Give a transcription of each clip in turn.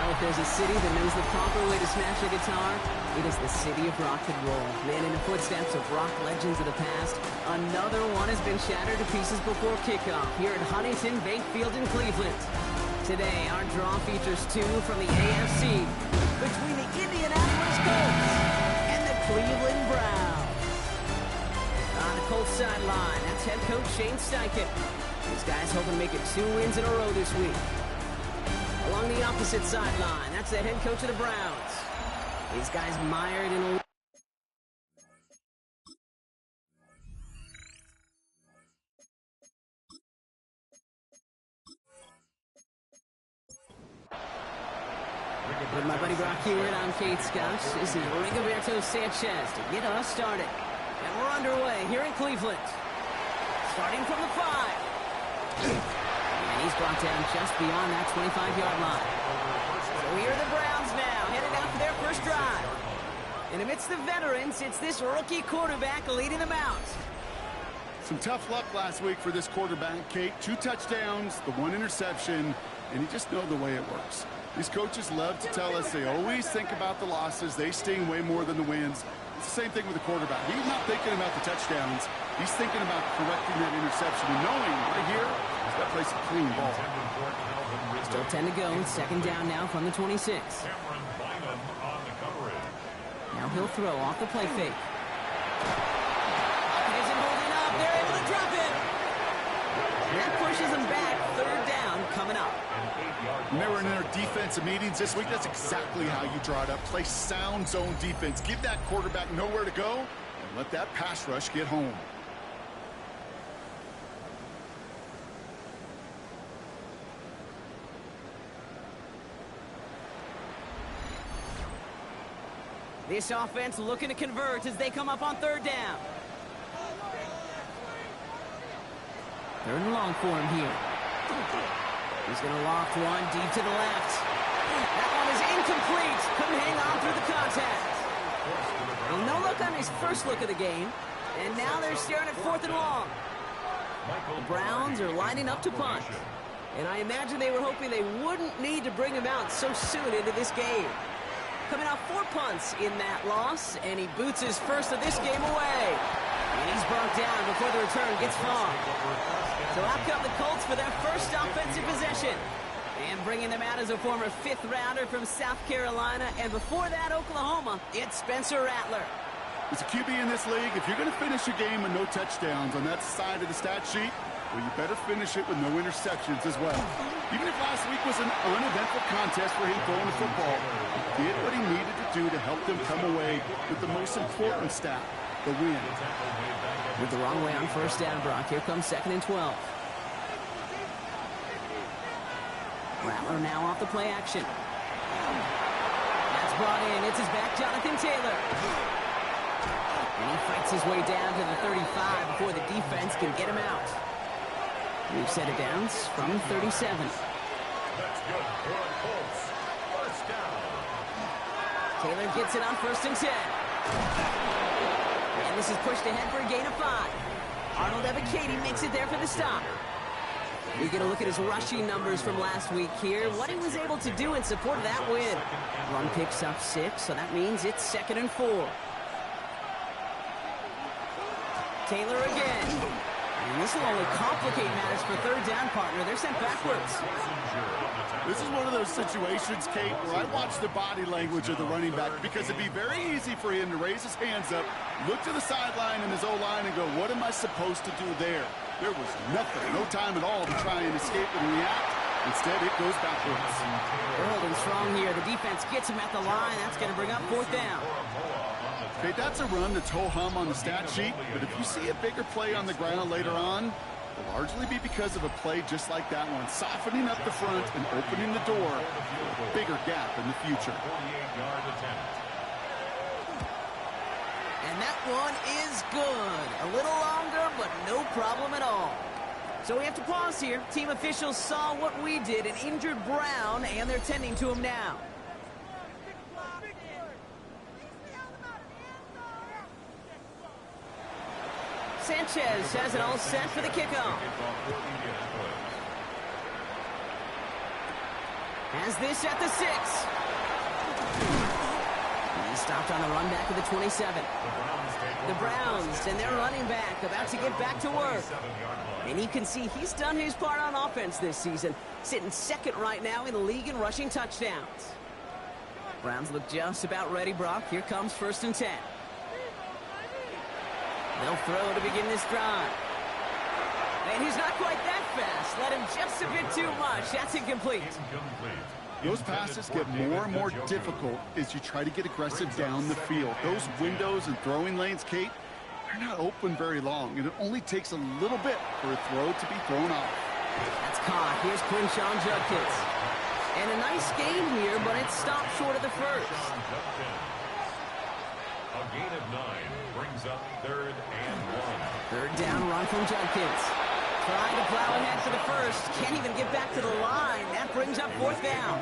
Well, if there's a city that knows the proper way to smash a guitar, it is the city of rock and roll. Man, in the footsteps of rock legends of the past, another one has been shattered to pieces before kickoff here at Huntington Bank Field in Cleveland. Today, our draw features two from the AFC between the Indianapolis Colts and the Cleveland Browns. On the Colts sideline, that's head coach Shane Steichen. These guys hoping to make it 2 wins in a row this week. Along the opposite sideline, that's the head coach of the Browns. These guys mired in a... With my buddy Brock Hewitt, I'm Kate Scouch. This is Rigoberto Sanchez to get us started. And we're underway here in Cleveland. Starting from the 5. And he's brought down just beyond that 25-yard line. So here are the Browns now, headed out for their first drive. And amidst the veterans, it's this rookie quarterback leading them out. Some tough luck last week for this quarterback, Kate. 2 touchdowns, the 1 interception, and you just know the way it works. These coaches love to tell us they always think about the losses. They sting way more than the wins. It's the same thing with the quarterback. He's not thinking about the touchdowns. He's thinking about correcting that interception and knowing right here he's got to play some clean ball. Still 10 to go. Second down now from the 26. Now he'll throw off the play fake. Isn't holding up. They're able to drop it. That pushes them back. Third down coming up. Remember in their defensive meetings this week, that's exactly how you draw it up. Play sound zone defense. Give that quarterback nowhere to go and let that pass rush get home. This offense looking to convert as they come up on third down. Third and long for him here. He's going to loft one deep to the left. That one is incomplete. Couldn't hang on through the contact. Well, no look on his first look of the game. And now they're staring at fourth and long. The Browns are lining up to punt. And I imagine they were hoping they wouldn't need to bring him out so soon into this game. Coming off 4 punts in that loss, and he boots his first of this game away. And he's brought down before the return gets far. So out come the Colts for their first offensive possession. And bringing them out as a former 5th rounder from South Carolina, and before that, Oklahoma, it's Spencer Rattler. As a QB in this league, if you're going to finish a game with no touchdowns on that side of the stat sheet, well, you better finish it with no interceptions as well. Even if last week was an uneventful contest for him throwing the football, he did what he needed to do to help them come away with the most important stat, the win. With the wrong way on first down, Brock. Here comes 2nd and 12. Rattler now off the play action. That's brought in. It's his back, Jonathan Taylor. And he fights his way down to the 35 before the defense can get him out. We've set it down from 37. That's good for the Colts. First down. Taylor gets it on 1st and 10. And this is pushed ahead for a gain of 5. Arnold Ebiketie makes it there for the stop. We get a look at his rushing numbers from last week here. What he was able to do in support of that win. Run picks up 6, so that means it's 2nd and 4. Taylor again. And this will only complicate matters for third down, partner. They're sent backwards. This is one of those situations, Kate, where I watch the body language of the running back, because it'd be very easy for him to raise his hands up, look to the sideline in his O-line and go, what am I supposed to do there? There was nothing, no time at all to try and escape and react. Instead, it goes backwards. They're holding strong here. The defense gets him at the line. That's going to bring up 4th down. Okay, that's a run that's ho-hum on the stat sheet, but if you see a bigger play on the ground later on, it'll largely be because of a play just like that one, softening up the front and opening the door for a bigger gap in the future. And that one is good. A little longer, but no problem at all. So we have to pause here. Team officials saw what we did, an injured Brown, and they're tending to him now. Sanchez has it all set for the kickoff. Has this at the 6. He's stopped on the run back of the 27. The Browns and their running back about to get back to work. And you can see he's done his part on offense this season, sitting second right now in the league in rushing touchdowns. Browns look just about ready, Brock. Here comes 1st and 10. They'll throw to begin this drive. And he's not quite that fast. Let him just a bit too much. That's incomplete. Those passes get more and more difficult as you try to get aggressive down the field. Those windows and throwing lanes, Kate, they're not open very long, and it only takes a little bit for a throw to be thrown off. That's caught. Here's Quinshawn Judkins. And a nice game here, but it stopped short of the first. A gain of 9 brings up 3rd and 1. 3rd down run from Judkins. Trying to plow ahead for the first. Can't even get back to the line. That brings up 4th down.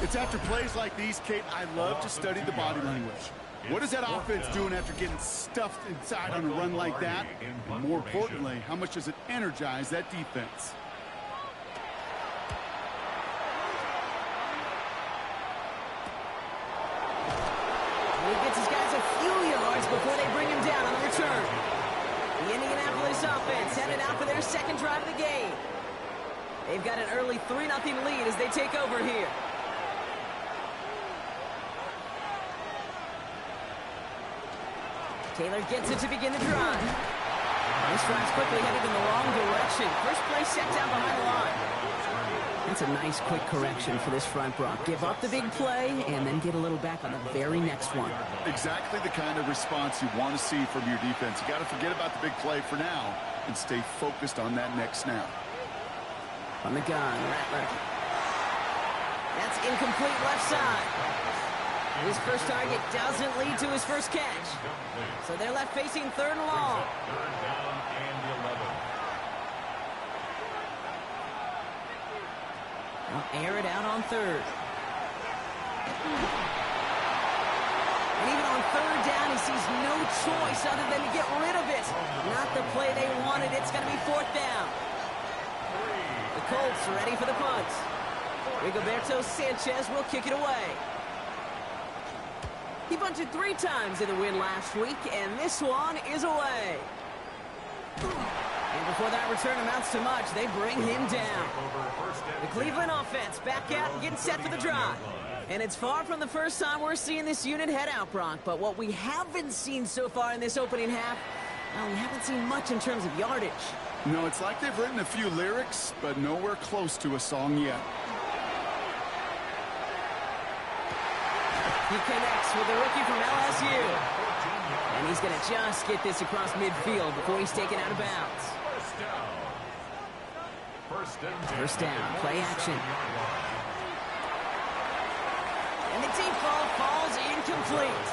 It's after plays like these, Kate, I love to study the body language. What is that offense doing after getting stuffed inside on a run like that? And more importantly, how much does it energize that defense? He gets his guys a few yards before they bring him down on the return. The Indianapolis offense headed out for their 2nd drive of the game. They've got an early 3-0 lead as they take over here. Taylor gets it to begin the drive. This drive's quickly headed in the wrong direction. First play set down behind the line. That's a nice quick correction for this front, Brock. Give up the big play and then get a little back on the very next one. Exactly the kind of response you want to see from your defense. You got to forget about the big play for now and stay focused on that next snap. On the gun, Rattler. That's incomplete left side. His first target doesn't lead to his first catch. So they're left facing 3rd and long. 3rd down and 11. They'll air it out on 3rd. And even on 3rd down, he sees no choice other than to get rid of it. Not the play they wanted. It's going to be 4th down. The Colts are ready for the punt. Rigoberto Sanchez will kick it away. He bunted 3 times in the win last week, and this one is away. And before that return amounts to much, they bring him down. The Cleveland offense back out and getting set for the drive. And it's far from the first time we're seeing this unit head out, Brock. But what we haven't seen so far in this opening half, well, we haven't seen much in terms of yardage. No, it's like they've written a few lyrics, but nowhere close to a song yet. He connects with the rookie from LSU. And he's going to just get this across midfield before he's taken out of bounds. First down, play action. And the deep ball falls incomplete.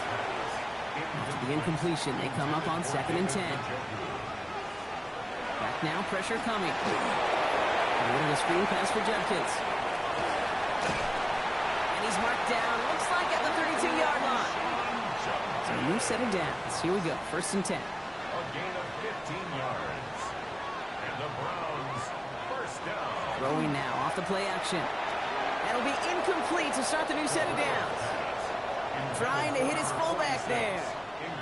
After the incompletion, they come up on 2nd and 10. Back now, pressure coming. And a screen pass for Judkins. And he's marked down, looks like at the 32-yard line. So a new set of downs. Here we go, 1st and 10. A gain of 15 yards. And the Browns, 1st down. Throwing now off the play action. That'll be incomplete to start the new set of downs. Trying to hit his fullback there.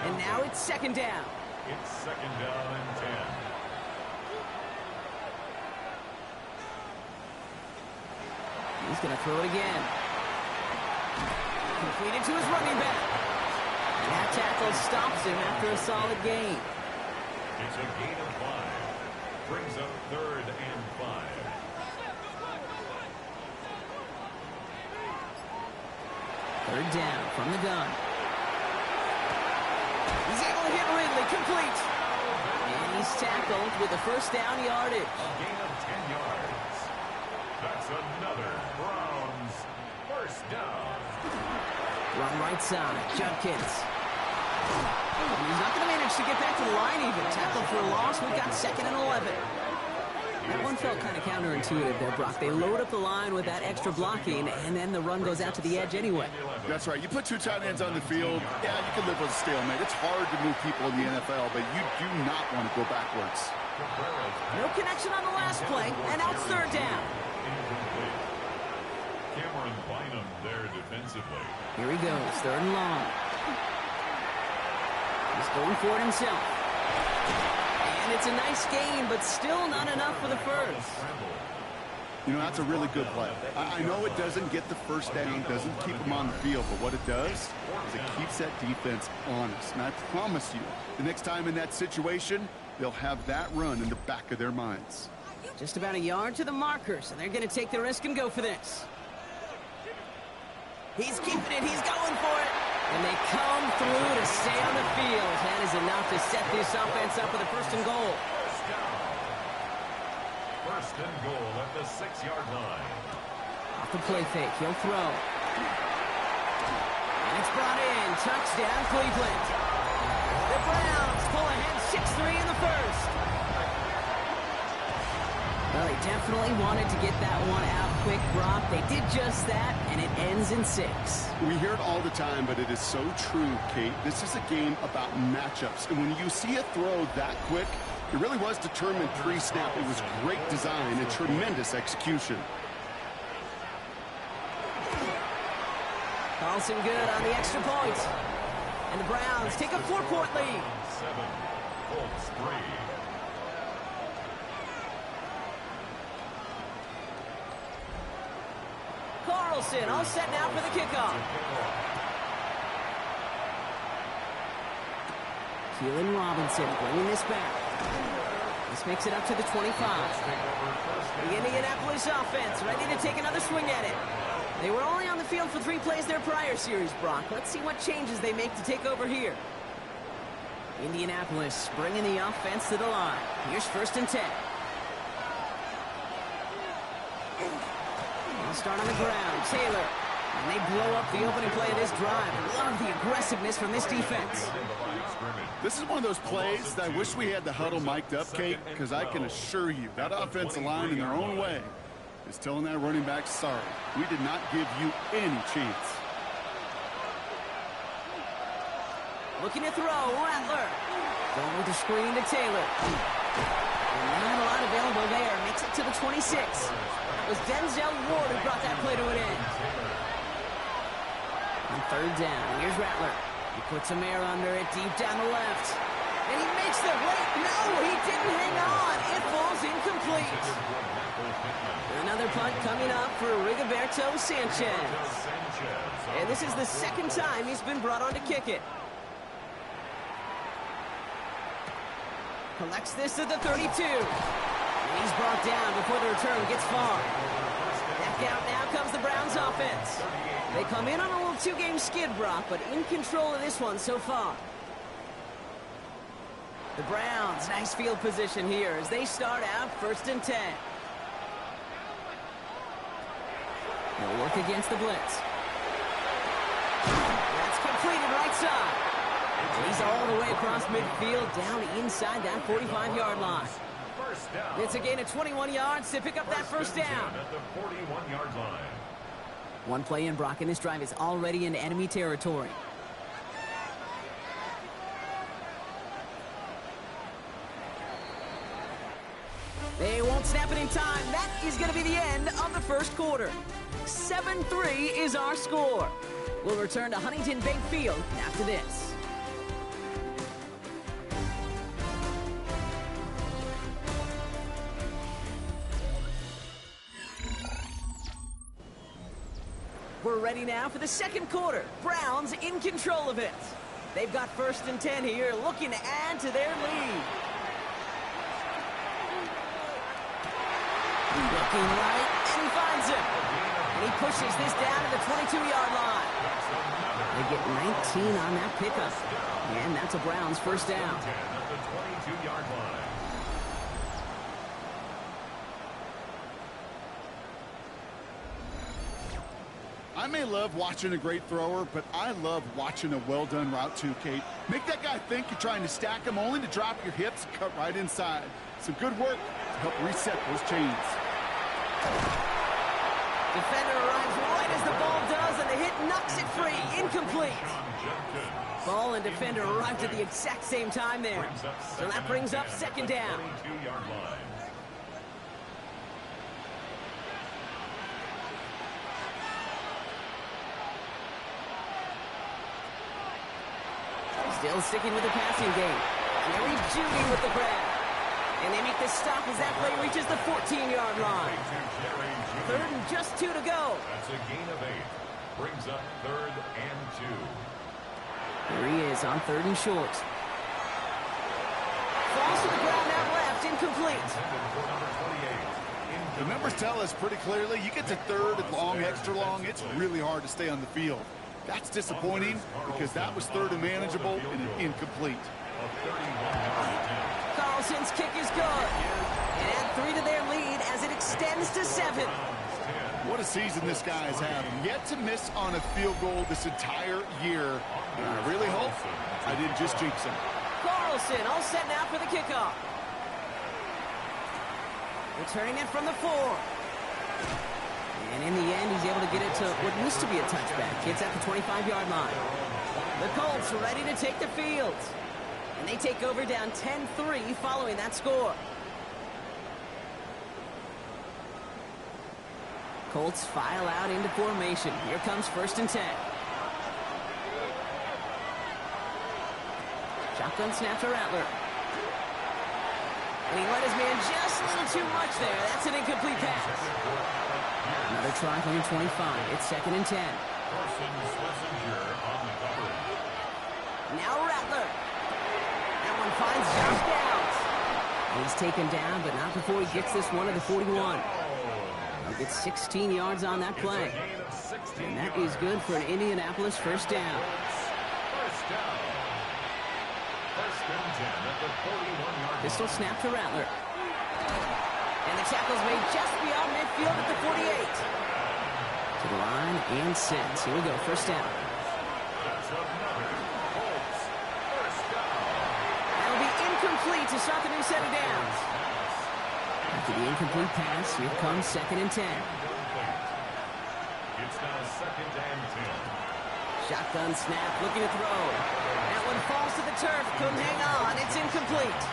And now it's 2nd down. It's 2nd down and 10. He's going to throw it again. Completed to his running back. And that tackle stops him after a solid gain. It's a gain of 5. Brings up 3rd and 5. Third down from the gun. He's able to hit Ridley, complete. And he's tackled with a 1st down yardage. A gain of 10 yards. That's another Browns 1st down. Run right side, Judkins. He's not going to manage to get back to the line even. Tackle for a loss. We've got 2nd and 11. That one felt kind of counterintuitive there, Brock. They load up the line with that extra blocking, and then the run goes out to the edge anyway. That's right. You put 2 tight ends on the field, yeah, you can live with a stalemate. It's hard to move people in the NFL, but you do not want to go backwards. No connection on the last play, and now it's 3rd down. Cameron Bynum there defensively. Here he goes, 3rd and long. He's going for it himself. And it's a nice gain, but still not enough for the first. You know, that's a really good play. I know it doesn't get the first down, doesn't keep them on the field, but what it does is it keeps that defense honest. And I promise you, the next time in that situation, they'll have that run in the back of their minds. Just about a yard to the marker, so they're going to take the risk and go for this. He's keeping it. He's going for it. And they come through to stay on the field. That is enough to set this offense up with a 1st and goal. 1st and goal at the 6-yard line. Off the play fake, he'll throw. And it's brought in. Touchdown, Cleveland. The Browns pull ahead 6-3 in the first. Well, they definitely wanted to get that one out quick, Brock. They did just that, and it ends in 6. We hear it all the time, but it is so true, Kate. This is a game about matchups. And when you see a throw that quick, it really was determined pre-snap. It was great design and tremendous execution. Carlson good on the extra point. And the Browns take a 4-point lead. 7, Colts 3. Carlson all set now for the kickoff. Keelan Robinson bringing this back. This makes it up to the 25. The Indianapolis offense ready to take another swing at it. They were only on the field for 3 plays their prior series, Brock. Let's see what changes they make to take over here. Indianapolis bringing the offense to the line. Here's 1st and 10. They'll start on the ground. Taylor. And they blow up the opening play of this drive. I love the aggressiveness from this defense. This is one of those plays that I wish we had the huddle mic'd up, Kate, because I can assure you that offensive line in their own way is telling that running back, sorry, we did not give you any chance. Looking to throw, Rattler. Going with the screen to Taylor. And not a lot available there. Makes it to the 26. It was Denzel Ward who brought that play to an end. On 3rd down, here's Rattler. He puts some air under it deep down the left. And he makes the wait. No, he didn't hang on. It falls incomplete. Another punt coming up for Rigoberto Sanchez. And this is the 2nd time he's been brought on to kick it. Collects this at the 32. And he's brought down before the return gets far. Back out now comes the Browns offense. They come in on a little 2-game skid, Brock, but in control of this one so far. The Browns, nice field position here as they start out 1st and 10. They'll work against the blitz. That's completed right side. And he's all the way across midfield, down inside that 45-yard line. It's a gain of 21 yards to pick up that 1st down. At the 41-yard line. One play in, Brock, and this drive is already in enemy territory. They won't snap it in time. That is going to be the end of the 1st quarter. 7-3 is our score. We'll return to Huntington Bank Field after this. We're ready now for the 2nd quarter. Browns in control of it. They've got 1st and 10 here, looking to add to their lead. Looking right, and he finds him. And he pushes this down to the 22-yard line. They get 19 on that pickup. And that's a Browns 1st down. At the 22-yard line. I may love watching a great thrower, but I love watching a well-done route too, Kate. Make that guy think you're trying to stack him only to drop your hips and cut right inside. Some good work to help reset those chains. Defender arrives right as the ball does, and the hit knocks it free. Incomplete. Ball and defender arrived at the exact same time there. So that brings up 2nd down. 22-yard line. Still sticking with the passing game. Jerry Jeudy with the grab. And they make the stop as that play reaches the 14-yard line. Third and just 2 to go. That's a gain of 8. Brings up 3rd and 2. Here he is on 3rd and short. Falls to the ground out left, incomplete. The numbers tell us pretty clearly, you get to 3rd and long, extra long, it's really hard to stay on the field. That's disappointing because that was 3rd and manageable and an incomplete. Carlson's kick is good. And add 3 to their lead as it extends to 7. What a season this guy has had. Yet to miss on a field goal this entire year. And I really hope I didn't just jinx him. Carlson all set now for the kickoff. Returning it from the 4. And in the end, he's able to get it to what used to be a touchback. It's at the 25-yard line. The Colts are ready to take the field. And they take over down 10-3 following that score. Colts file out into formation. Here comes 1st and 10. Shotgun snap to Rattler. And he let his man just a little too much there. That's an incomplete pass. Another try from the 25. It's 2nd and 10. Now Rattler. That one finds Josh Downs. He's taken down, but not before he gets this one to the 41. He'll get 16 yards on that play. And that is good for an Indianapolis first down. Pistol snap to Rattler. And the tackle's made just beyond midfield at the 48. To the line and sets. Here we go, first down. That'll be incomplete to start the new set of downs. After the incomplete pass, here comes 2nd and 10. It's now 2nd and 10. Shotgun snap, looking to throw. That one falls to the turf, couldn't hang on, it's incomplete.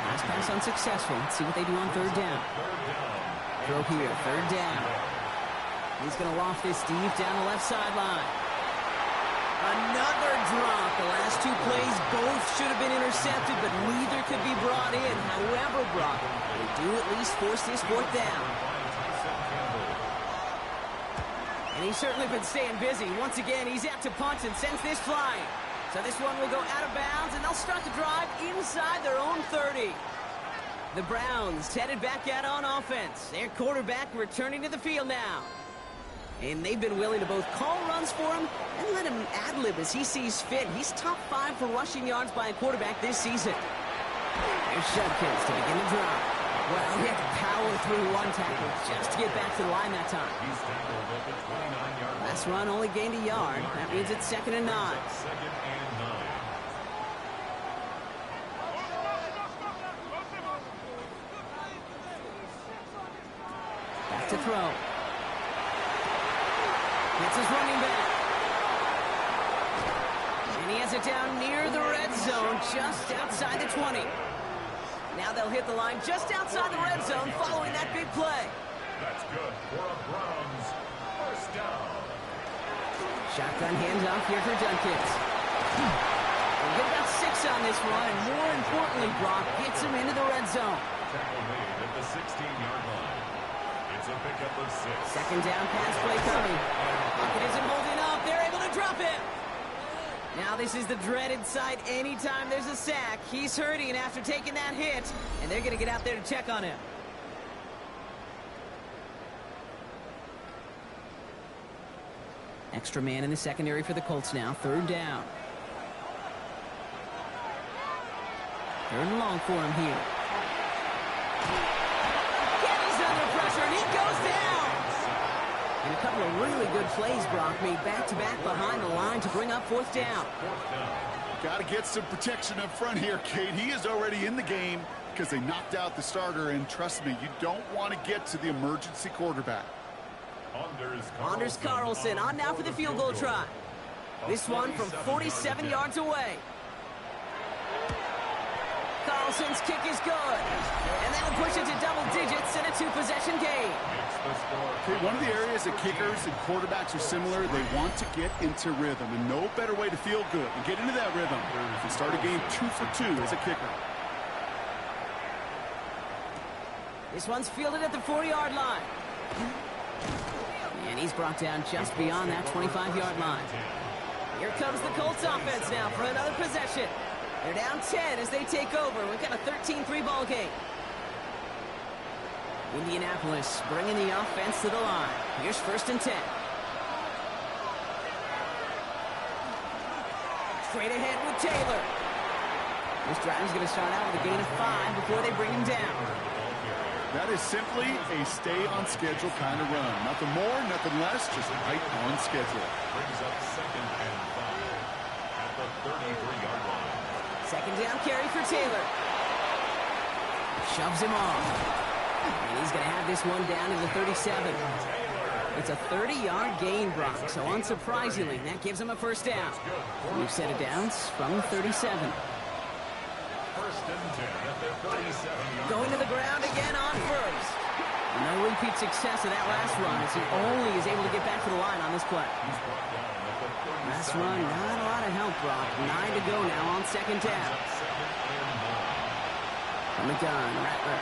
Last pass unsuccessful. Let's see what they do on 3rd down. Throw here, 3rd down. He's going to loft this deep down the left sideline. Another drop. The last 2 plays both should have been intercepted, but neither could be brought in. However brought, they do at least force this 4th down. And he's certainly been staying busy. Once again, he's out to punt and sends this flying. So this one will go out of bounds, and they'll start the drive inside their own 30. The Browns headed back out on offense. Their quarterback returning to the field now. And they've been willing to both call runs for him and let him ad-lib as he sees fit. He's top 5 for rushing yards by a quarterback this season. Here's Judkins to begin the drive. Well, he had to power through one tackle just to get back to the line that time. Last run only gained a yard. That means it's 2nd and 9. Back to throw. It's his running back. And he has it down near the red zone, just outside the 20. Now they'll hit the line just outside the red zone following that big play. That's good for a Browns first down. Shotgun handoff here for Judkins. We'll get about 6 on this run, and more importantly, Brock gets him into the red zone. Tackle made at the 16-yard line. It's a pickup of 6. 2nd down pass play coming. Pocket isn't holding up. They're able to drop it. Now this is the dreaded sight anytime there's a sack. He's hurting after taking that hit, and they're going to get out there to check on him. Extra man in the secondary for the Colts now. 3rd down. 3rd and long for him here. He's under pressure, and he goes down. And a couple of really good plays, Brock, made back-to-back behind the line to bring up 4th down. Got to get some protection up front here, Kate. He is already in the game because they knocked out the starter, and trust me, you don't want to get to the emergency quarterback. Anders Carlson on now for the field goal try. This one from 47 yards away. Carlson's kick is good. And that'll push it to double digits in a 2-possession game. Okay, one of the areas that kickers and quarterbacks are similar, they want to get into rhythm, and no better way to feel good and get into that rhythm than start a game 2 for 2 as a kicker. This one's fielded at the 40-yard line. And he's brought down just beyond that 25-yard line. Here comes the Colts offense now for another possession. They're down 10 as they take over. We've got a 13-3 ball game. Indianapolis bringing the offense to the line. Here's 1st and 10. Straight ahead with Taylor. This drive is going to start out with a gain of 5 before they bring him down. That is simply a stay-on-schedule kind of run. Nothing more, nothing less, just right on schedule. Brings up 2nd and 5 at the 33-yard line. 2nd down carry for Taylor. Shoves him off. And he's going to have this one down to the 37. It's a 30-yard gain, Brock, so unsurprisingly, that gives him a 1st down. New set of downs from 37. 1st and 10 at the 37. Going to the ground again on 1st. No repeat success of that last run as he only is able to get back to the line on this play. Last run, not a lot of help, Brock. 9 to go now on 2nd down. From the gun, Rattler.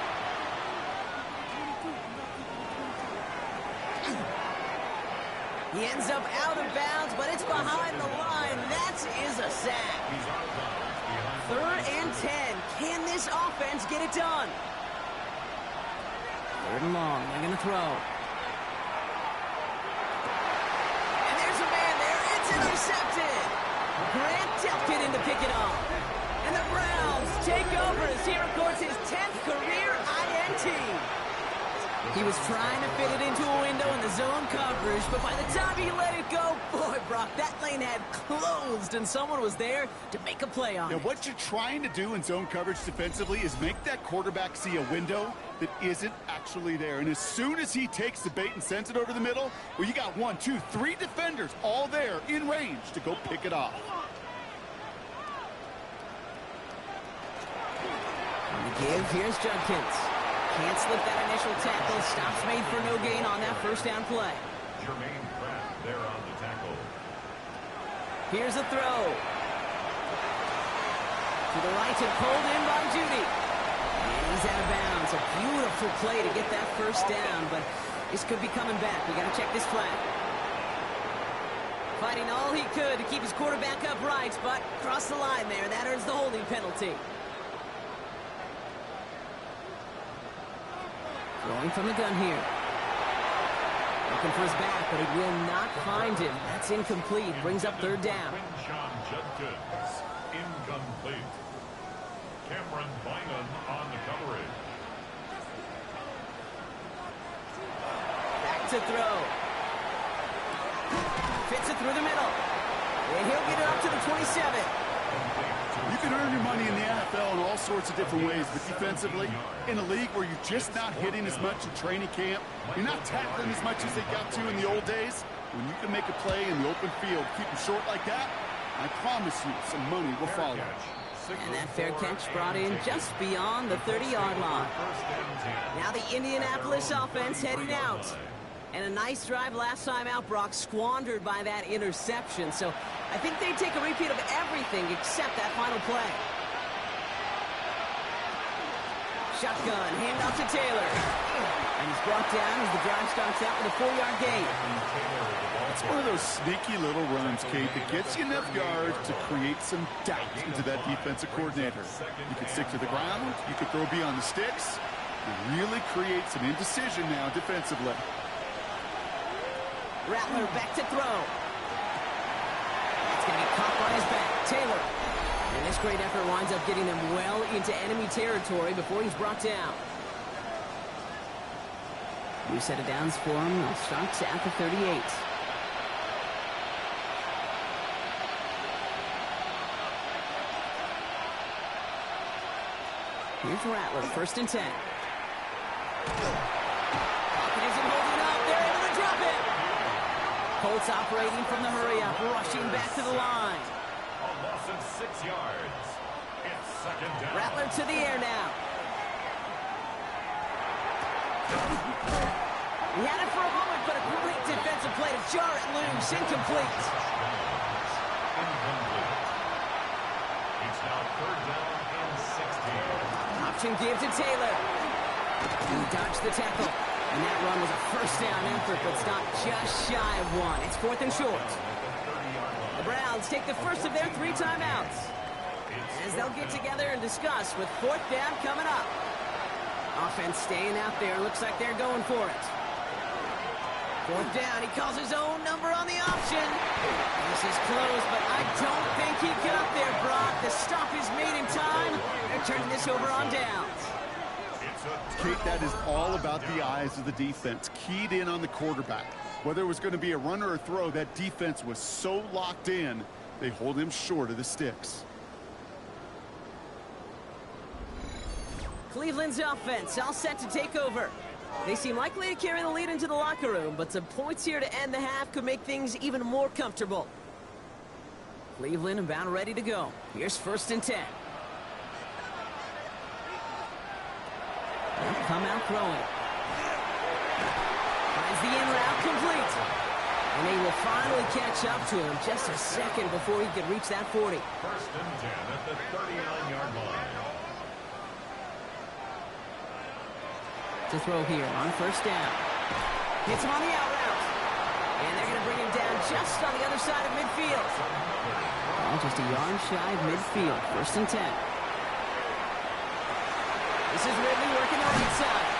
He ends up out of bounds, but it's behind the line. That is a sack. 3rd and 10. Can this offense get it done? 3rd and long. They're going to throw. And there's a man there. It's intercepted. Grant Delpit in to pick it up. And the Browns take over as he records his 10th career INT. He was trying to fit it into a window in the zone coverage, but by the time he let it go, boy, Brock, that lane had closed, and someone was there to make a play on it. What you're trying to do in zone coverage defensively is make that quarterback see a window that isn't actually there. And as soon as he takes the bait and sends it over the middle, well, you got 1, 2, 3 defenders all there in range to go pick it off. On the give, here's Judkins. Can't slip that initial tackle. Stops made for no gain on that 1st down play. Jermaine Pratt there on the tackle. Here's a throw. To the right and pulled in by Judy. And he's out of bounds. A beautiful play to get that 1st down, but this could be coming back. We got to check this flag. Fighting all he could to keep his quarterback upright, but crossed the line there. That earns the holding penalty. Throwing from the gun here. Looking for his back, but he will not find him. That's incomplete. Brings up 3rd down. Sean Judkins, incomplete. Cameron Bynum on the coverage. Back to throw. Fits it through the middle. And he'll get it up to the 27. You can earn your money in the NFL in all sorts of different ways, but defensively, in a league where you're just not hitting as much in training camp, you're not tackling as much as they got to in the old days, when you can make a play in the open field, keep them short like that, I promise you some money will follow. And that fair catch brought in just beyond the 30-yard line. Now the Indianapolis offense heading out. And a nice drive last time out, Brock, squandered by that interception. So I think they take a repeat of everything except that final play. Shotgun, handoff to Taylor. And he's brought down as the drive starts out with a 4-yard gain. It's one of those sneaky little runs, Kate, that gets you enough yards to create some doubt into that defensive coordinator. You can stick to the ground, you can throw beyond the sticks, and really create some indecision now defensively. Rattler back to throw. That's going to get caught by his back. Taylor. And this great effort winds up getting them well into enemy territory before he's brought down. New set of downs for him. It starts at the 38. Here's Rattler, 1st and 10. Pocket isn't holding up. They're able to drop it. Colts operating from the hurry-up, rushing back to the line. A loss of 6 yards. It's 2nd down. Rattler to the air now. He had it for a moment, but a great defensive play to jar it loose. Incomplete. Incomplete. It's now 3rd down and 16. Option give to Taylor. He dodged the tackle. And that run was a first down effort, but stopped just shy of one. It's 4th and short. The Browns take the first of their 3 timeouts, as they'll get together and discuss with 4th down coming up. Offense staying out there. Looks like they're going for it. 4th down. He calls his own number on the option. This is close, but I don't think he got there, Brock. The stop is made in time. They're turning this over on downs. Kate, that is all about the eyes of the defense, keyed in on the quarterback. Whether it was going to be a run or a throw, that defense was so locked in, they hold him short of the sticks. Cleveland's offense all set to take over. They seem likely to carry the lead into the locker room, but some points here to end the half could make things even more comfortable. Cleveland about ready to go. Here's 1st and 10. They'll come out throwing. Finds the in route complete. And they will finally catch up to him just a second before he could reach that 40. 1st and 10 at the 39-yard line. To throw here on 1st down. Hits him on the out route. And they're going to bring him down just on the other side of midfield. Well, just a yard shy of midfield. 1st and 10. This is Ridley working the right side.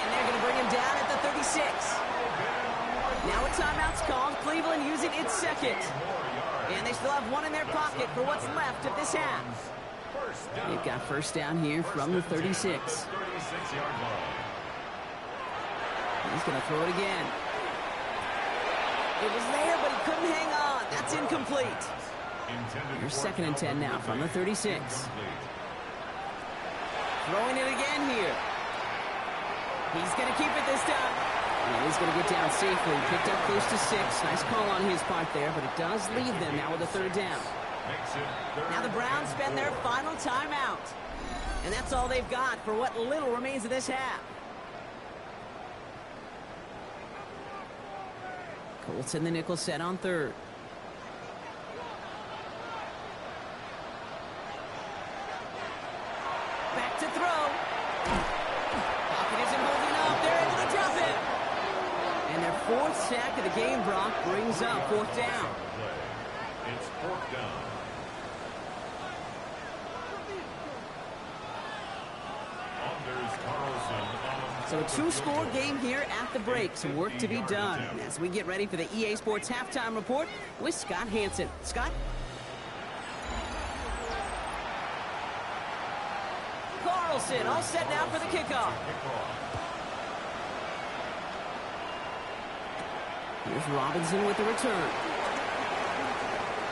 And they're going to bring him down at the 36. Now a timeout's called. Cleveland using its 2nd. And they still have 1 in their pocket for what's left of this half. They've got 1st down here from the 36. 36-yard line. He's going to throw it again. It was there, but he couldn't hang on. That's incomplete. Here's 2nd and 10 now from the 36. Throwing it again here. He's going to keep it this time. And he's going to get down safely. Picked up close to 6. Nice call on his part there, but it does leave them now with a 3rd down. Now the Browns spend their final timeout. And that's all they've got for what little remains of this half. Colts in the nickel set on 3rd. Back to throw. Pocket isn't holding up. They're able to drop it. And their 4th sack of the game, Brock, brings up 4th down. It's 4th down. So a 2-score game here at the break. Some work to be done as we get ready for the EA Sports Halftime Report with Scott Hansen. Scott? Carlson all set now for the kickoff. Here's Robinson with the return.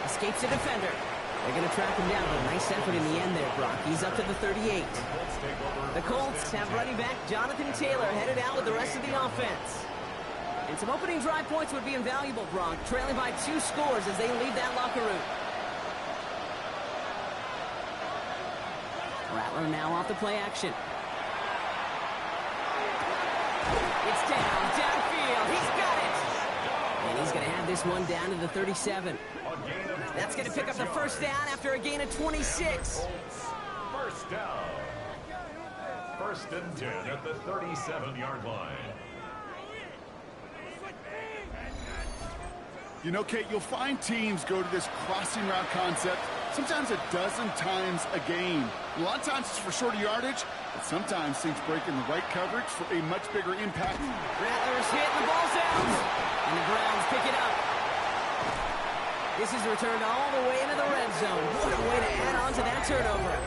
Escapes the defender. They're going to track him down, but a nice effort in the end there, Brock. He's up to the 38. The Colts have running back Jonathan Taylor headed out with the rest of the offense. And some opening drive points would be invaluable, Brock, trailing by 2 scores as they leave that locker room. Rattler now off the play action. It's downfield. He's got it. And he's going to have this one down to the 37. That's going to pick up the 1st down after a gain of 26. 1st down. 1st and 10 at the 37-yard line. You know, Kate, you'll find teams go to this crossing route concept sometimes a dozen times a game. A lot of times it's for shorter yardage, but sometimes teams break in the right coverage for a much bigger impact. Rattler's hit, the ball's out, and the Browns pick it up. This is returned all the way into the red zone. What a way to add on to that turnover.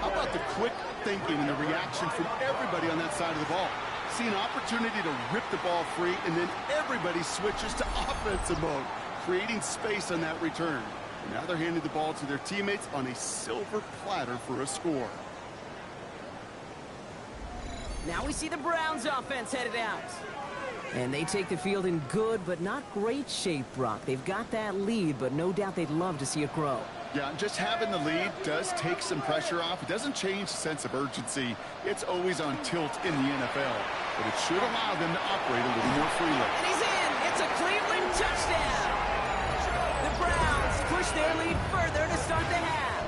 How about the quick thinking and the reaction from everybody on that side of the ball? See an opportunity to rip the ball free, and then everybody switches to offensive mode, creating space on that return. And now they're handing the ball to their teammates on a silver platter for a score. Now we see the Browns offense headed out. And they take the field in good but not great shape, Brock. They've got that lead, but no doubt they'd love to see it grow. Yeah, just having the lead does take some pressure off. It doesn't change the sense of urgency. It's always on tilt in the NFL. but it should allow them to operate a little more freely. And he's in. It's a Cleveland touchdown. The Browns push their lead further to start the half.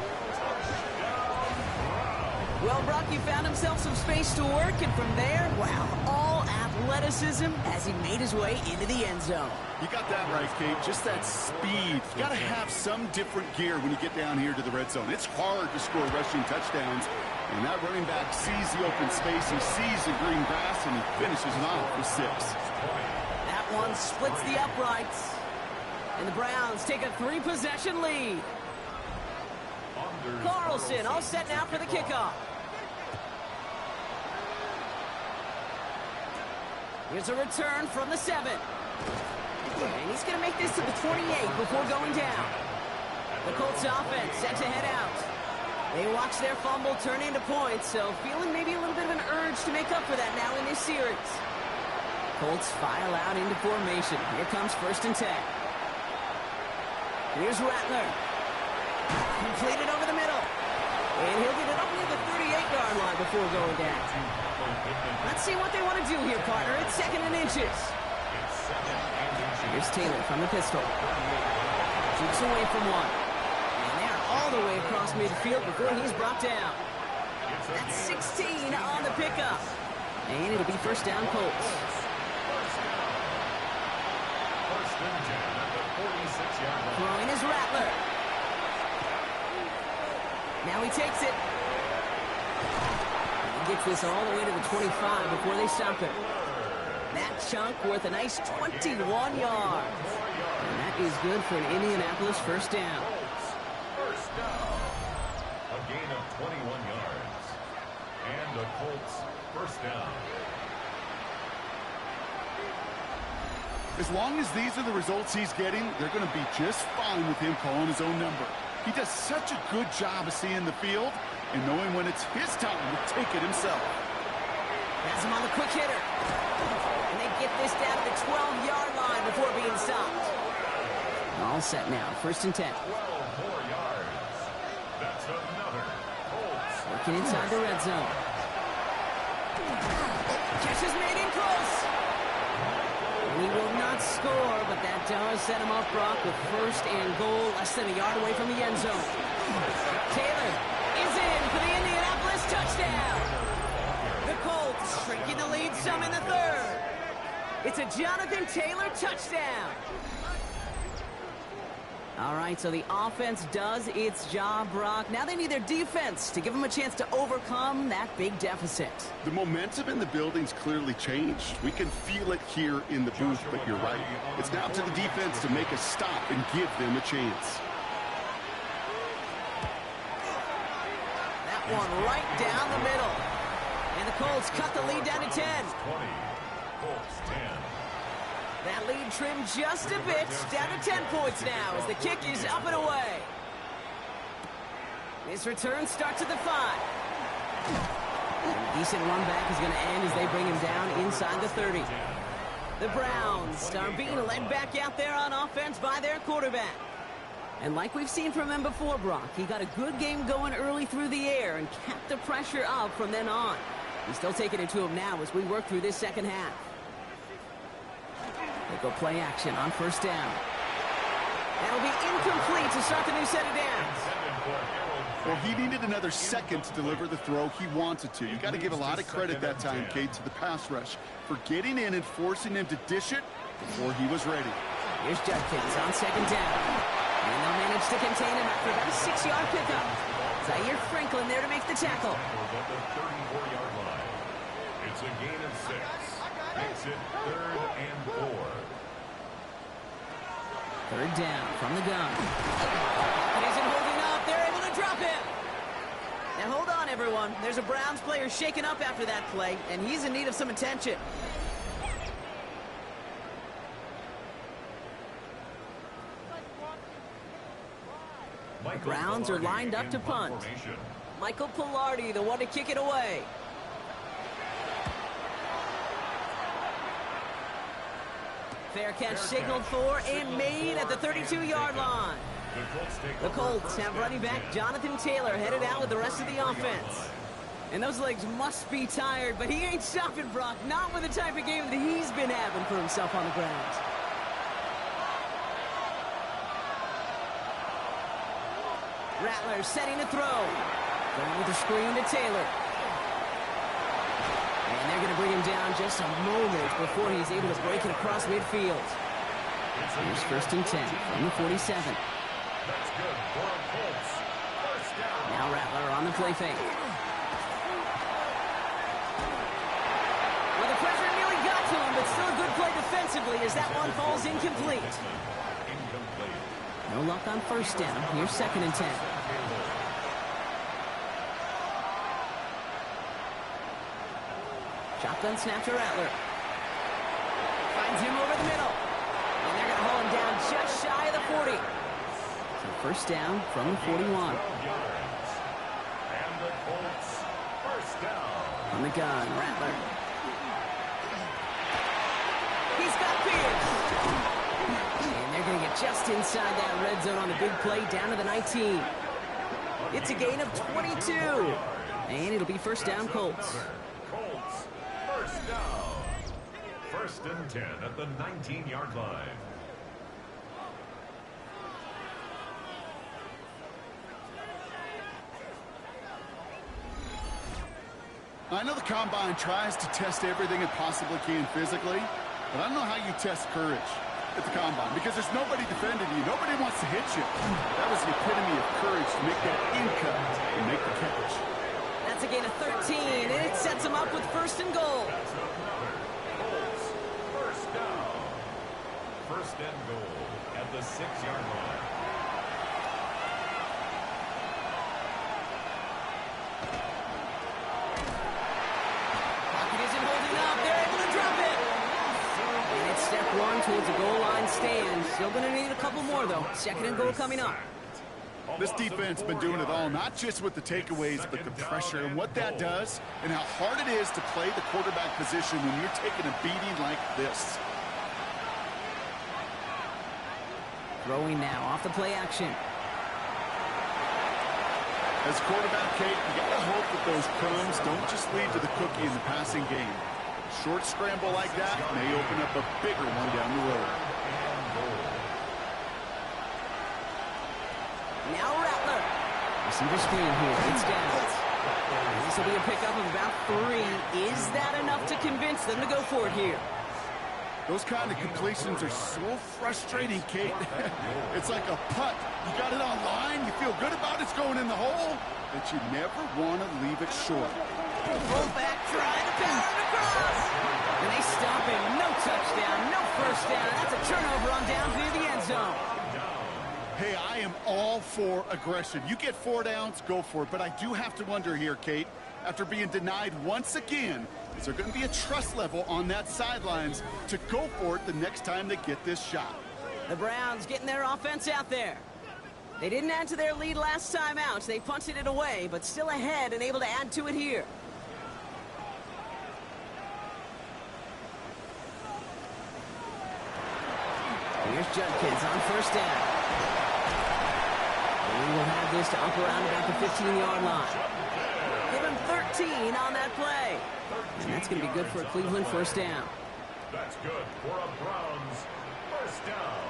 Well, Brock, he found himself some space to work, and from there, wow, all athleticism as he made his way into the end zone. You got that right, Kate. Just that speed. You got to have some different gear when you get down here to the red zone. It's hard to score rushing touchdowns, and that running back sees the open space, he sees the green grass, and he finishes it off with 6. That one splits the uprights, and the Browns take a 3-possession lead. Carlson all set now for the kickoff. Here's a return from the 7. And he's going to make this to the 28 before going down. The Colts offense set to head out. They watch their fumble turn into points, so feeling maybe a little bit of an urge to make up for that now in this series. Colts file out into formation. Here comes 1st and 10. Here's Rattler. Completed over the middle. And he'll get it up near the 38-yard line before going down. Let's see what they want to do here, partner. It's 2nd and inches. Here's Taylor from the pistol. Shoots away from one. And they're all the way across midfield before he's brought down. That's 16 on the pickup. And it'll be 1st down Colts. Throwing is Rattler. Now he takes it. He gets this all the way to the 25 before they stop him. That chunk worth a nice 21 yards. And that is good for an Indianapolis 1st down. First down. A gain of 21 yards. And the Colts 1st down. As long as these are the results he's getting, they're going to be just fine with him calling his own number. He does such a good job of seeing the field and knowing when it's his time to take it himself. Has him on the quick hitter. And they get this down to the 12-yard line before being stopped. All set now. 1st and 10. 12 more yards. That's another Colts. Working inside the red zone. Catch is made in close. He will not score, but that does set him up, Brock, with 1st and goal, less than a yard away from the end zone. Taylor is in for the Indianapolis touchdown. The Colts shrinking the lead some in the 3rd. It's a Jonathan Taylor touchdown. All right, so the offense does its job, Brock. Now they need their defense to give them a chance to overcome that big deficit. The momentum in the building's clearly changed. We can feel it here in the booth, but you're right. It's now to the defense to make a stop and give them a chance. That one right down the middle. And the Colts cut the lead down to 10. 20. Colts 10. That lead trimmed just a bit, down to 10 points now as the kick is up and away. This return starts at the 5. A decent run back is going to end as they bring him down inside the 30. The Browns are being led back out there on offense by their quarterback. And like we've seen from him before, Brock, he got a good game going early through the air and kept the pressure up from then on. He's still taking it to him now as we work through this 2nd half. They go play action on 1st down. That'll be incomplete to start the new set of downs. Well, he needed another second to deliver the throw he wanted to. You got to give a lot of credit that time, Kate, to the pass rush for getting in and forcing him to dish it before he was ready. Here's Judkins on 2nd down. And they'll manage to contain him after about a 6-yard pickup. Zaire Franklin there to make the tackle. At the 34-yard line. It's a gain of 6. Makes it 3rd and 4. 3rd down from the gun. It isn't holding up. They're able to drop him. Now hold on, everyone. There's a Browns player shaken up after that play, and he's in need of some attention. The Browns are lined up to punt. Michael Pilardi, the one to kick it away. Fair catch signaled for and made at the 32-yard line. The Colts have running back Jonathan Taylor headed out with the rest of the offense. And those legs must be tired, but he ain't stopping, Brock. Not with the type of game that he's been having for himself on the ground. Rattler setting to throw. Going with the screen to Taylor. And they're going to bring him down just a moment before he's able to break it across midfield. Here's 1st and 10 from the 47. That's good for the Colts. First down. Now Rattler on the play fake. Well, the pressure nearly got to him, but still a good play defensively as that one falls incomplete. Incomplete. No luck on 1st down. Here's 2nd and 10. Shotgun snap to Rattler. Finds him over the middle. And they're going to haul him down just shy of the 40. So 1st down from the 41. 12 yards. And the Colts, first down. On the gun, Rattler. He's got Pierce. And they're going to get just inside that red zone on the big play down to the 19. It's a gain of 22. And it'll be 1st down Colts. Colts, first down. 1st and 10 at the 19-yard line. I know the Combine tries to test everything it possibly can physically, but I don't know how you test courage at the Combine because there's nobody defending you. Nobody wants to hit you. That was the epitome of courage to make that in cut and make the catch. That's a gain of 13, and it sets him up with 1st and goal. Colts, first down. 1st and goal at the 6-yard line. Pocket isn't holding up. They're able to drop it. And it's step 1 towards a goal line stand. Still going to need a couple more, though. 2nd and goal coming up. This defense has been doing it all, not just with the takeaways, but the pressure and what that does and how hard it is to play the quarterback position when you're taking a beating like this. Throwing now off the play action. As quarterback, Kate, you got to hope that those crumbs don't just lead to the cookie in the passing game. Short scramble like that may open up a bigger one down the road. Now Rattler. Receiver screen here. It's down. This will be a pickup of about 3. Is that enough to convince them to go for it here? Those kind of completions are so frustrating, Kate. It's like a putt. You got it on line, you feel good about it's going in the hole, but you never want to leave it short. Fullback trying to pound it across. And they stop him. No touchdown, no 1st down. That's a turnover on down near the end zone. Hey, I am all for aggression. You get 4 downs, go for it. But I do have to wonder here, Kate, after being denied once again, is there going to be a trust level on that sidelines to go for it the next time they get this shot? The Browns getting their offense out there. They didn't add to their lead last time out. They punted it away, but still ahead and able to add to it here. Here's Judkins on 1st down. And we'll have this to up around about the 15-yard line. Give him 13 on that play. And that's going to be good for a Cleveland 1st down. That's good for a Browns 1st down.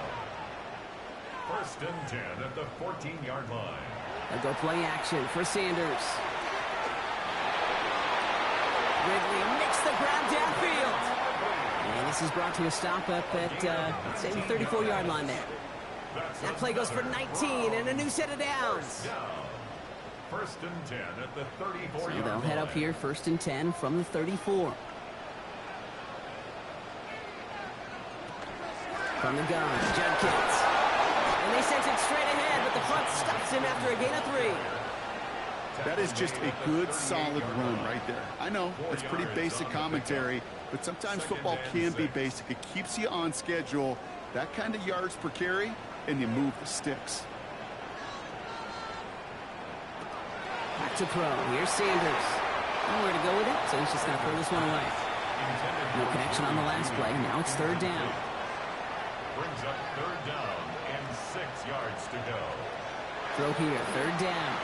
1st and 10 at the 14-yard line. They'll go play action for Sanders. Ridley makes the grab downfield. And this is brought to a stop up at, let's say, the 34-yard line there. That play goes for 19 and a new set of downs. 1st and 10 at the 34-yard line. So they'll head up here 1st and 10 from the 34. From the gun, Judkins. And they sent it straight ahead, but the front stops him after a gain of 3. That is just a good, solid run right there. I know, it's pretty basic commentary, but sometimes football can be basic. It keeps you on schedule, that kind of yards per carry, and you move the sticks. Back to throw. Here's Sanders. Nowhere to go with it, so he's just going to throw this one away. No connection on the last play. Now it's 3rd down. Brings up 3rd down and 6 yards to go. Throw here. 3rd down.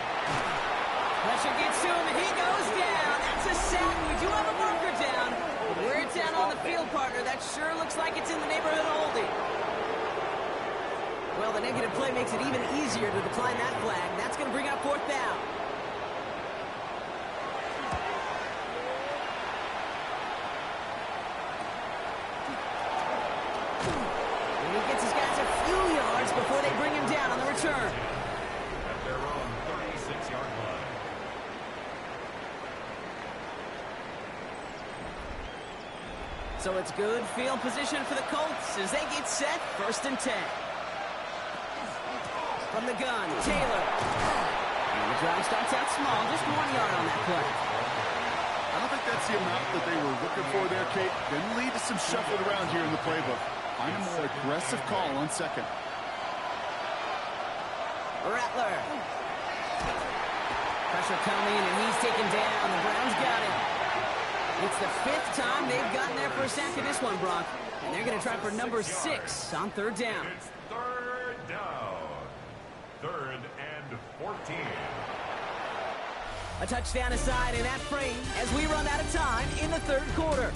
Pressure gets to him, and he goes down. That's a sack. We do have a marker down. But where it's down on the field, partner, that sure looks like it's in the neighborhood of holding. Well, the negative play makes it even easier to decline that flag. That's going to bring up fourth down. And he gets his guys a few yards before they bring him down on the return. At their own 36-yard line. So it's good field position for the Colts as they get set, 1st and 10. From the gun, Taylor. And the drive starts out small, just 1 yard on that play. I don't think that's the amount that they were looking for there, Kate. Didn't lead to some shuffling around here in the playbook. Find a more aggressive call on 2nd. Rattler. Pressure coming, and he's taken down. The Browns got him. It's the 5th time they've gotten their first sack of this one, Brock. And they're going to try for number 6 on 3rd down. It's 3rd down. 3rd and 14. A touchdown aside in that frame as we run out of time in the 3rd quarter.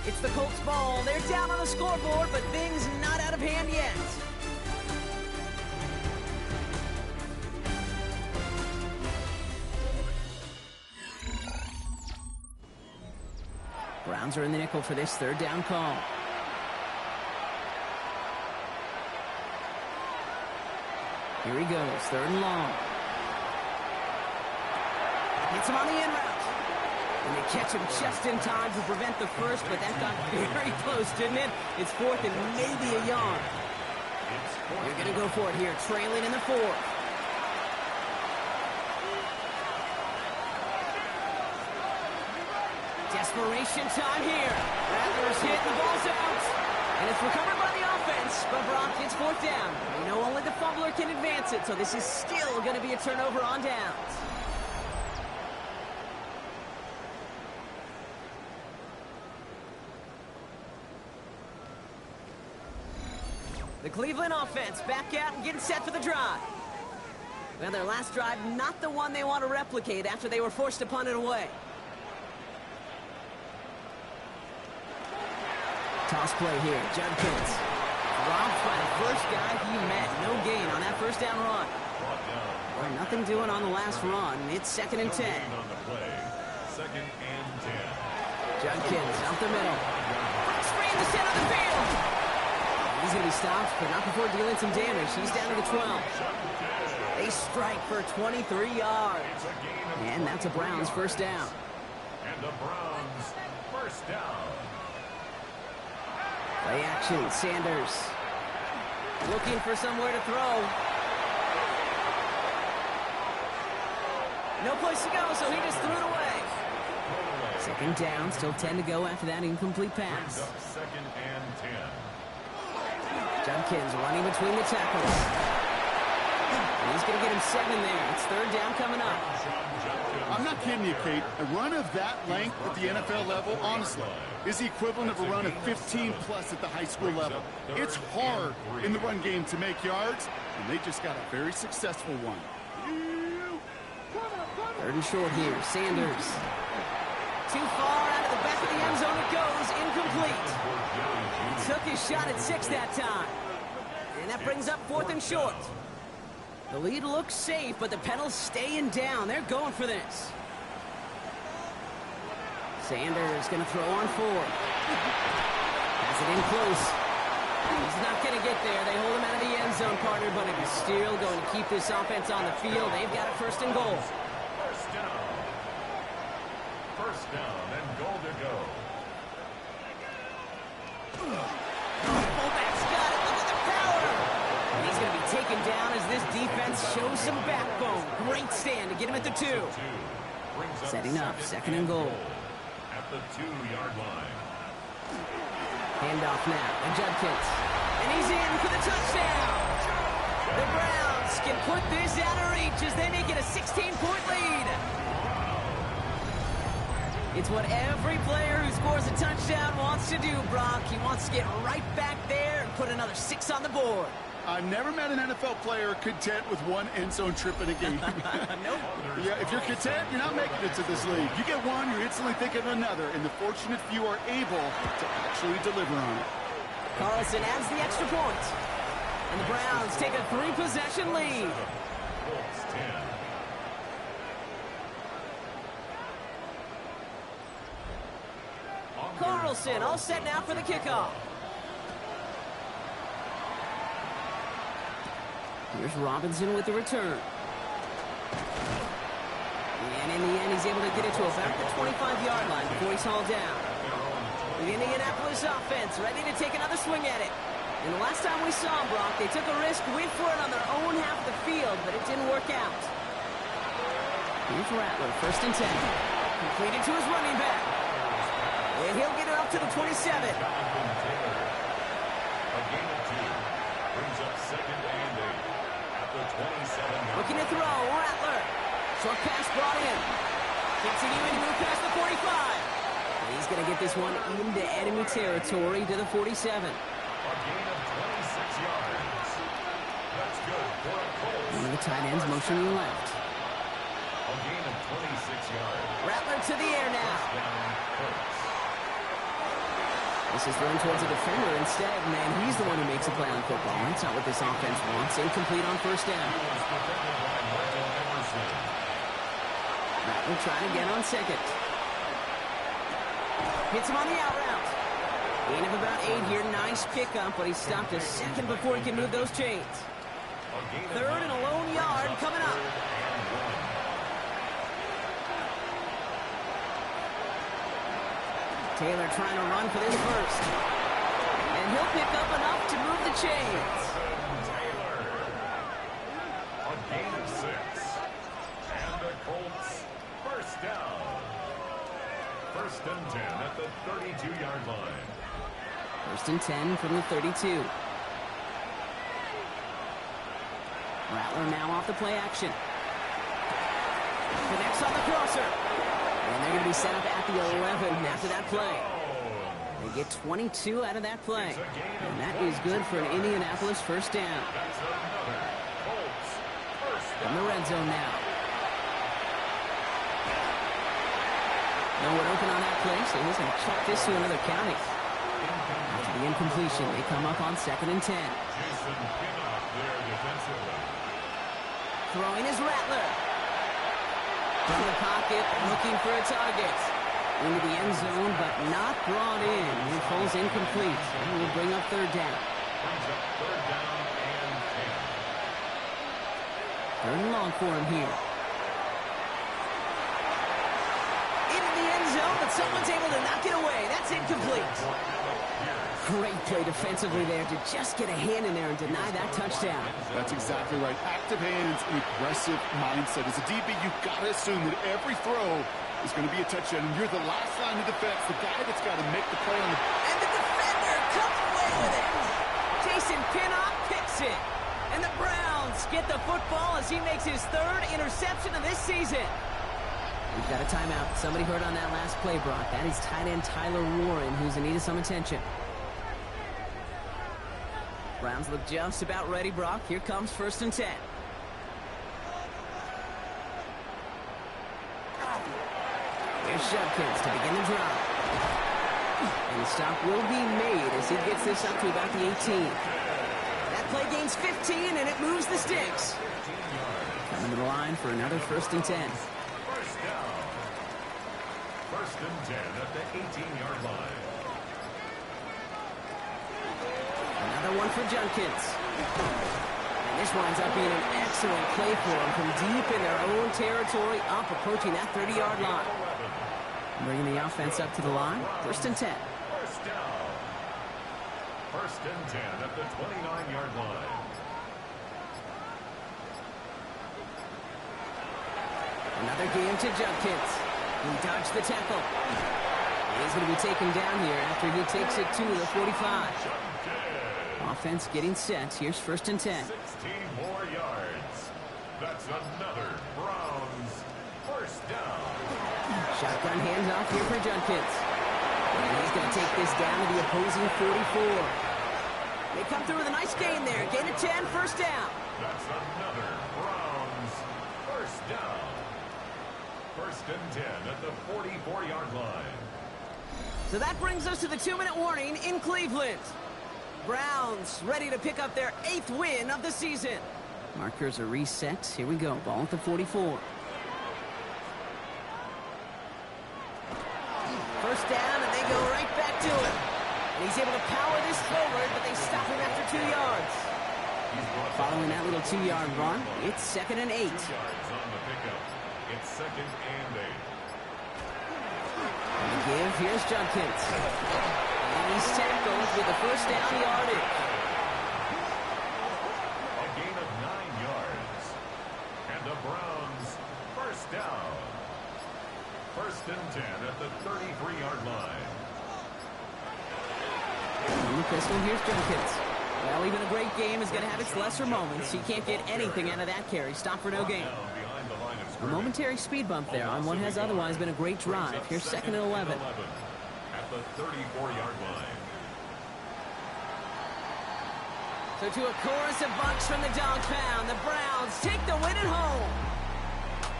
It's the Colts ball. They're down on the scoreboard, but things not out of hand yet. Browns are in the nickel for this 3rd down call. Here he goes, 3rd and long. Gets him on the in route. And they catch him just in time to prevent the first, but that got very close, didn't it? It's 4th and maybe a yard. You're going to go for it here, trailing in the 4th. Desperation time here. Rattler's hit, the ball's out. And it's recovered by the offense, but Brock gets 4th down. We know only the fumbler can advance it, so this is still going to be a turnover on downs. The Cleveland offense back out and getting set for the drive. Well, their last drive, not the one they want to replicate after they were forced to punt it away. Toss play here, Judkins. Robbed by the first guy he met. No gain on that 1st down run. Well, nothing doing on the last run. It's 2nd and 10. On the play. 2nd and 10. Judkins out the middle. Screen to center of the field. He's going to be stopped, but not before dealing some damage. He's down to the 12. They strike for 23 yards. And that's a Browns 1st down. And the Browns 1st down. Play action, Sanders. Looking for somewhere to throw. No place to go, so he just threw it away. 2nd down, still 10 to go after that incomplete pass. 2nd and 10. Judkins running between the tackles. And he's going to get him 7 there. It's 3rd down coming up. I'm not kidding you, Kate. A run of that length at the NFL level, honestly, is the equivalent of a run of 15-plus at the high school level. It's hard in the run game to make yards, and they just got a very successful one. 3rd and short here, Sanders. Too far out of the back of the end zone it goes, incomplete. He took his shot at 6 that time. And that brings up 4th and short. The lead looks safe, but the Penals staying down. They're going for this. Sanders going to throw on 4th. Has it in close. He's not going to get there. They hold him out of the end zone, partner, but it is still going to keep this offense on the field. They've got it 1st and goal. 1st down. 1st down and goal to go. Fullback's got it. Look at the power. And he's going to be taken down as this defense shows some backbone. Great stand to get him at the 2. Setting up, 2nd and goal. At the 2-yard line. Handoff now, and Judkins. And he's in for the touchdown. The Browns can put this out of reach as they make it a 16-point lead. It's what every player who scores a touchdown wants to do, Brock. He wants to get right back there and put another 6 on the board. I've never met an NFL player content with one end zone trip in a game. Nope. Yeah, if you're content, you're not making it to this league. You get one, you're instantly thinking of another, and the fortunate few are able to actually deliver on it. Carlson adds the extra point. And the Browns take a 3-possession lead. Colts 10. Carlson all set now for the kickoff. Here's Robinson with the return. And in the end, he's able to get it to about the 25-yard line before he's hauled down. The Indianapolis offense ready to take another swing at it. And the last time we saw them, Brock, they took a risk, went for it on their own half of the field, but it didn't work out. Here's Rattler, 1st and 10. Completed to his running back. And he'll get it up to the 27. A gain of 2. Brings up 2nd and 8 at the 27. Looking to throw, Rattler. Short pass brought in. Continuing to move past the 45. He's going to get this one into enemy territory to the 47. A gain of 26 yards. That's good for a Colts. One of the tight ends motioning left. A gain of 26 yards. Rattler to the air now. Down Colts. This is thrown towards a defender instead, man. He's the one who makes a play on football. That's not what this offense wants. Incomplete on 1st down. Rattler trying again on 2nd. Hits him on the out route. Gain of about 8 here. Nice pickup, but he stopped a second before he can move those chains. 3rd and a lone yard coming up. Taylor trying to run for this first. And he'll pick up enough to move the chains. Taylor. A gain of 6. And the Colts 1st down. 1st and 10 at the 32-yard line. 1st and 10 from the 32. Rattler now off the play action. Connects on the crosser. And they're going to be set up at the 11 after that play. They get 22 out of that play. And that is good for an Indianapolis 1st down. From the red zone now. No one open on that play, so he's going to chuck this to another county. After the incompletion, they come up on 2nd and 10. Throwing is Rattler. From the pocket, looking for a target. Into the end zone, but not brought in. He falls incomplete. And will bring up 3rd down. Brings up 3rd down and 10. 3rd and long for him here. Into the end zone, but someone's able to knock it away. That's incomplete. Great play defensively there to just get a hand in there and deny that touchdown. That's exactly right. Active hands and aggressive mindset. As a DB, you've got to assume that every throw is going to be a touchdown. And you're the last line of defense, the guy that's got to make the play on the... And the defender comes away with it. Jason Pinnock picks it. And the Browns get the football as he makes his 3rd interception of this season. We've got a timeout. Somebody heard on that last play, Brock. That is tight end Tyler Warren, who's in need of some attention. Browns look just about ready, Brock. Here comes 1st and 10. Here's Judkins to begin the drive. And the stop will be made as he gets this up to about the 18. That play gains 15, and it moves the sticks. Coming to the line for another 1st and 10. 1st down. 1st and 10 at the 18-yard line. Another one for Judkins. And this winds up being an excellent play for them from deep in their own territory, up approaching that 30-yard line. Bringing the offense up to the line. 1st and 10. 1st down. 1st and 10 at the 29-yard line. Another game to Judkins. He dodged the tackle. He's going to be taken down here after he takes it to the 45. Offense getting set. Here's 1st and 10. 16 more yards. That's another Browns 1st down. Shotgun handoff here for Judkins. And he's going to take this down to the opposing 44. They come through with a nice gain there. Gain of 10, first down. That's another Browns first down. First and 10 at the 44-yard line. So that brings us to the 2-minute warning in Cleveland. Browns ready to pick up their 8th win of the season. Markers are reset. Here we go. Ball at the 44. First down, and they go right back to him. And he's able to power this forward, but they stop him after 2 yards. Following that little 2-yard run, it's 2nd and 8. 2 yards on the pickup. It's 2nd and 8. And give, here's Judkins. And he's tackled with the first down yardage. A gain of 9 yards. And the Browns first down. First and 10 at the 33-yard line. In the pistol, here's Judkins. Well, even a great game is going to have its lesser moments. He can't get anything out of that carry. Stop for no gain. A momentary speed bump there on what has otherwise been a great drive. Here's 2nd and 11. At the 34-yard line. So to a chorus of bucks from the dog pound, the Browns take the win at home.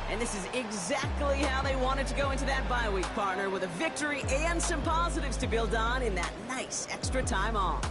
And this is exactly how they wanted to go into that bye week, partner, with a victory and some positives to build on in that nice extra time off.